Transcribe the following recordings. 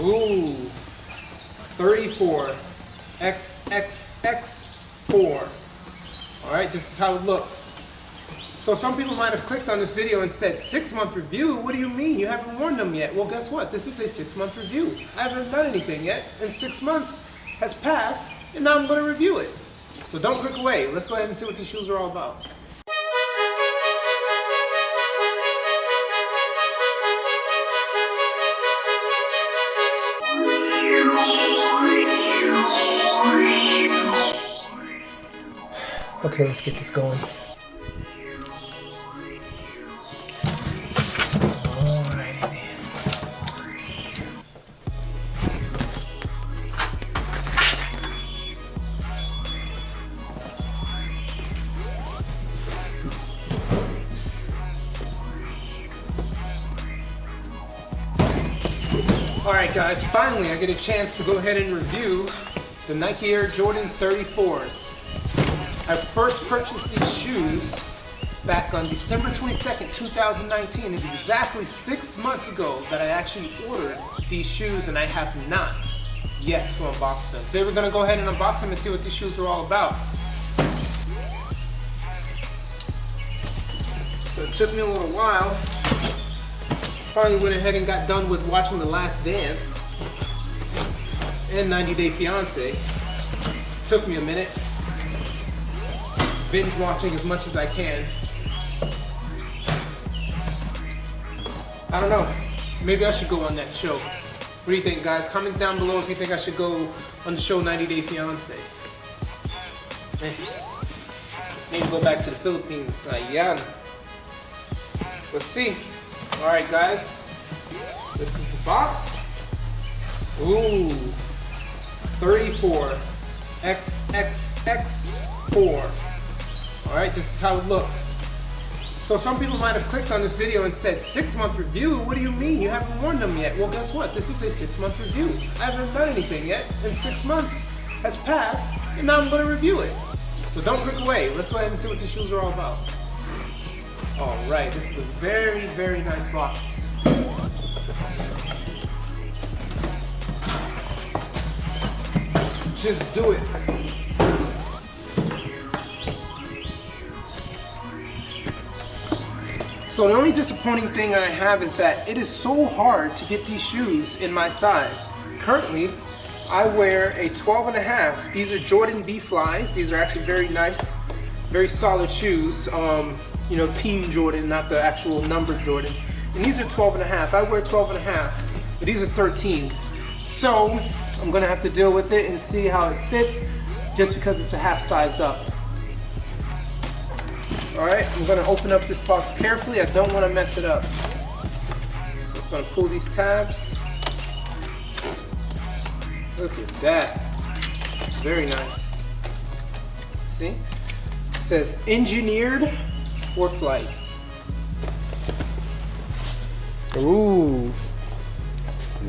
Ooh, 34 XXX4. All right, this is how it looks. So some people might have clicked on this video and said 6-month review. What do you mean? You haven't worn them yet. Well, guess what? This is a 6-month review. I haven't done anything yet, and 6 months has passed, and now I'm going to review it. So don't click away. Let's go ahead and see what these shoes are all about. Okay, let's get this going. Alright guys, finally I get a chance to go ahead and review the Nike Air Jordan 34s. I first purchased these shoes back on December 22nd, 2019. It's exactly 6 months ago that I actually ordered these shoes, and I have not yet to unbox them. So we're gonna go ahead and unbox them and see what these shoes are all about. So it took me a little while. Finally went ahead and got done with watching TheLastDance and 90 Day Fiance. Took me a minute. Binge watching as much as I can. I don't know. Maybe I should go on that show. What do you think, guys? Comment down below if you think I should go on the show 90 Day Fiance. Maybe go back to the Philippines. Ayan. Let's see. Alright guys, this is the box. Ooh, 34 XXX4. Alright, this is how it looks. So some people might have clicked on this video and said 6-month review. What do you mean? You haven't worn them yet. Well, guess what? This is a 6-month review. I haven't done anything yet, and 6 months has passed, and now I'm going to review it. So don't click away. Let's go ahead and see what these shoes are all about. Alright, this is a very, very nice box. Just do it. So the only disappointing thing I have is that it is so hard to get these shoes in my size. Currently, I wear a 12.5. These are Jordan B Flies. These are actually very nice, very solid shoes. You know, Team Jordan, not the actual numbered Jordans. And these are 12.5. I wear 12.5, but these are 13s. So I'm gonna have to deal with it and see how it fits, just because it's a half size up. All right, I'm gonna open up this box carefully. I don't wanna mess it up. So I'm gonna pull these tabs. Look at that, very nice. See, it says engineered for flights. Ooh,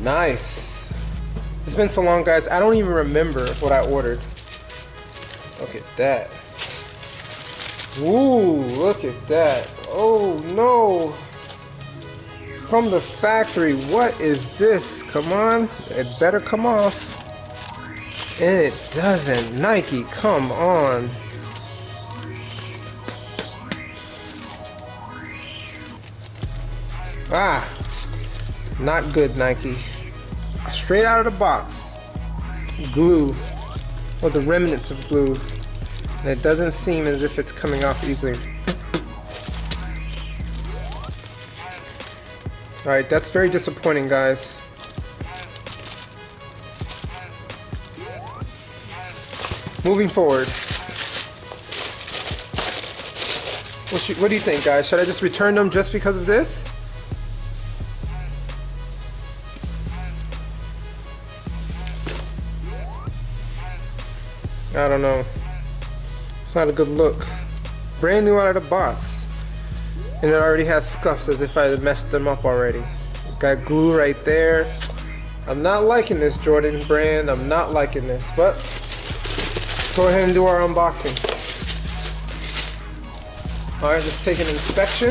nice. It's been so long, guys, I don't even remember what I ordered. Look at that. Ooh, look at that. Oh no. From the factory, what is this? Come on, it better come off. And it doesn't. Nike, come on. Ah, not good, Nike. Straight out of the box. Glue, or the remnants of glue. And it doesn't seem as if it's coming off easily. Alright, that's very disappointing, guys. Moving forward. What do you think, guys? Should I just return them just because of this? I don't know. It's not a good look. Brand new out of the box. And it already has scuffs as if I had messed them up already. Got glue right there. I'm not liking this, Jordan brand. I'm not liking this, but let's go ahead and do our unboxing. Alright, just take an inspection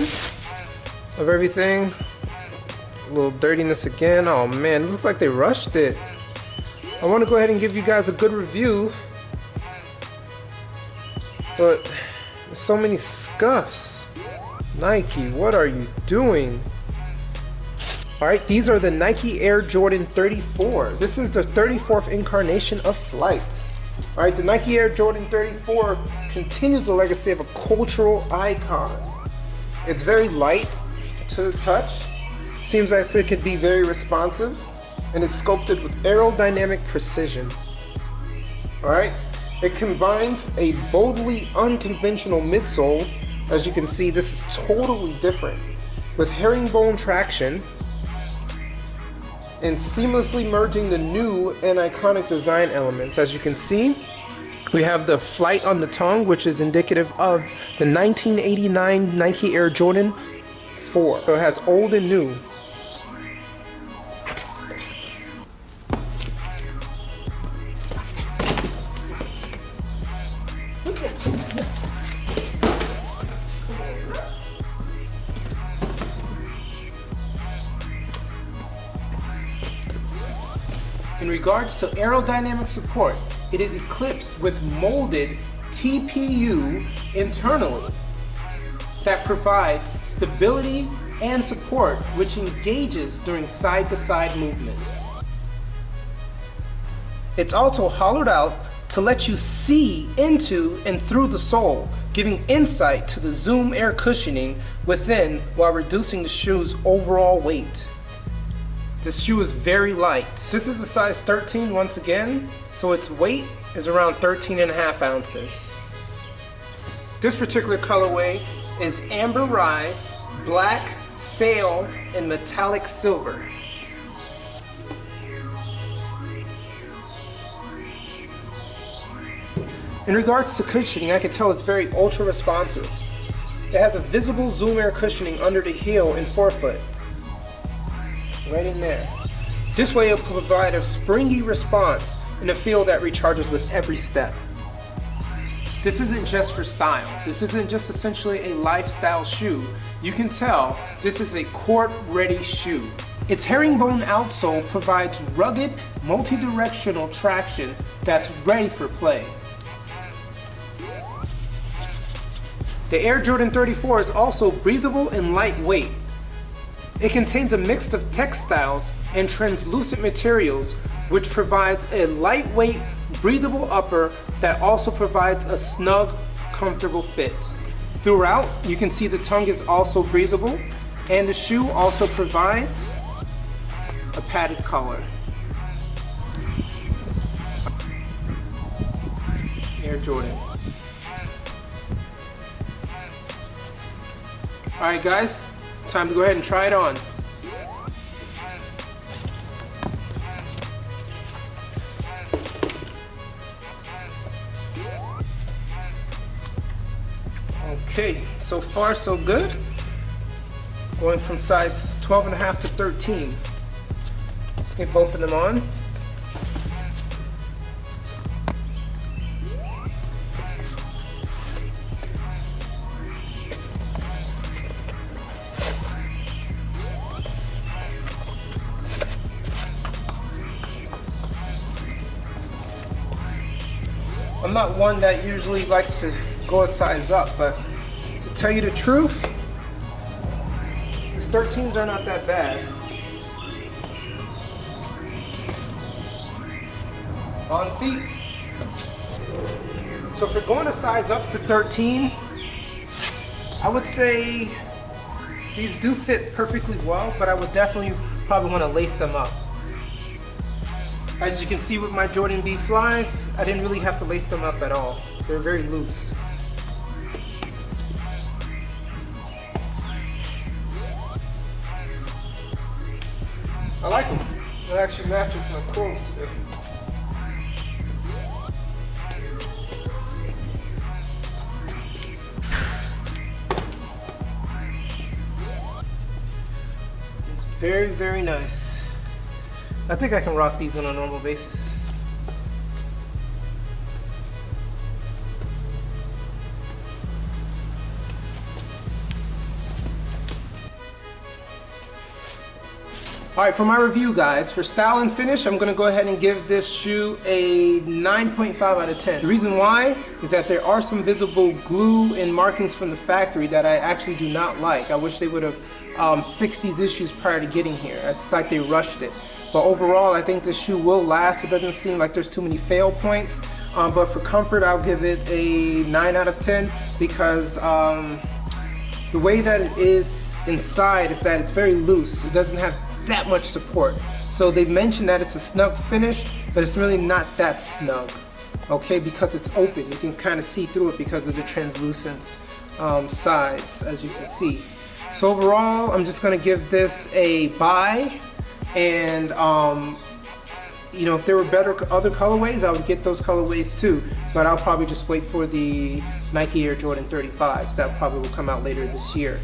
of everything. A little dirtiness again. Oh man, it looks like they rushed it. I want to go ahead and give you guys a good review, but there's so many scuffs. Nike, what are you doing? Alright, these are the Nike Air Jordan 34s. This is the 34th incarnation of flight. Alright, the Nike Air Jordan 34 continues the legacy of a cultural icon. It's very light to the touch. Seems as it could be very responsive. And it's sculpted with aerodynamic precision. Alright, it combines a boldly unconventional midsole. As you can see, this is totally different. With herringbone traction and seamlessly merging the new and iconic design elements. As you can see, we have the flight on the tongue, which is indicative of the 1989 Nike Air Jordan 4. So it has old and new. In regards to aerodynamic support, it is equipped with molded TPU internally that provides stability and support, which engages during side-to-side movements. It's also hollowed out to let you see into and through the sole, giving insight to the Zoom air cushioning within while reducing the shoe's overall weight. This shoe is very light. This is a size 13 once again, so its weight is around 13.5 ounces. This particular colorway is amber rise, black, sail, and metallic silver. In regards to cushioning, I can tell it's very ultra responsive. It has a visible Zoom air cushioning under the heel and forefoot. Right in there. This way it'll provide a springy response in a feel that recharges with every step. This isn't just for style. This isn't just essentially a lifestyle shoe. You can tell this is a court-ready shoe. Its herringbone outsole provides rugged, multi-directional traction that's ready for play. The Air Jordan 34 is also breathable and lightweight. It contains a mix of textiles and translucent materials, which provides a lightweight, breathable upper that also provides a snug, comfortable fit. Throughout, you can see the tongue is also breathable, and the shoe also provides a padded collar. Air Jordan. Alright guys, time to go ahead and try it on. Okay, so far so good. Going from size 12.5 to 13. Let's get both of them on. I'm not one that usually likes to go a size up, but to tell you the truth, these 13s are not that bad. On feet. So if you're going to size up for 13, I would say these do fit perfectly well, but I would definitely probably want to lace them up. As you can see with my Jordan B flies, I didn't really have to lace them up at all. They're very loose. I like them. It actually matches my clothes today. It's very, very nice. I think I can rock these on a normal basis. Alright, for my review guys, for style and finish, I'm going to go ahead and give this shoe a 9.5 out of 10. The reason why is that there are some visible glue and markings from the factory that I actually do not like. I wish they would have fixed these issues prior to getting here. It's like they rushed it. But overall, I think this shoe will last. It doesn't seem like there's too many fail points. But for comfort, I'll give it a 9 out of 10 because the way that it is inside is that it's very loose. It doesn't have that much support. So they mentioned that it's a snug finish, but it's really not that snug. Okay, because it's open. You can kind of see through it because of the translucent sides, as you can see. So overall, I'm just going to give this a buy. And you know, if there were better other colorways, I would get those colorways too. But I'll probably just wait for the Nike Air Jordan 35s. That probably will come out later this year.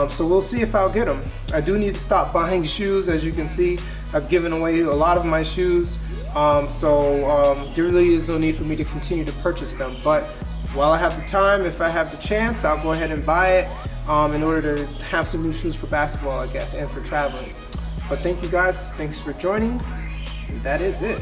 So we'll see if I'll get them. I do need to stop buying shoes. As you can see, I've given away a lot of my shoes. There really is no need for me to continue to purchase them. But while I have the time, if I have the chance, I'll go ahead and buy it in order to have some new shoes for basketball, I guess, and for traveling. But thank you guys, thanks for joining, and that is it.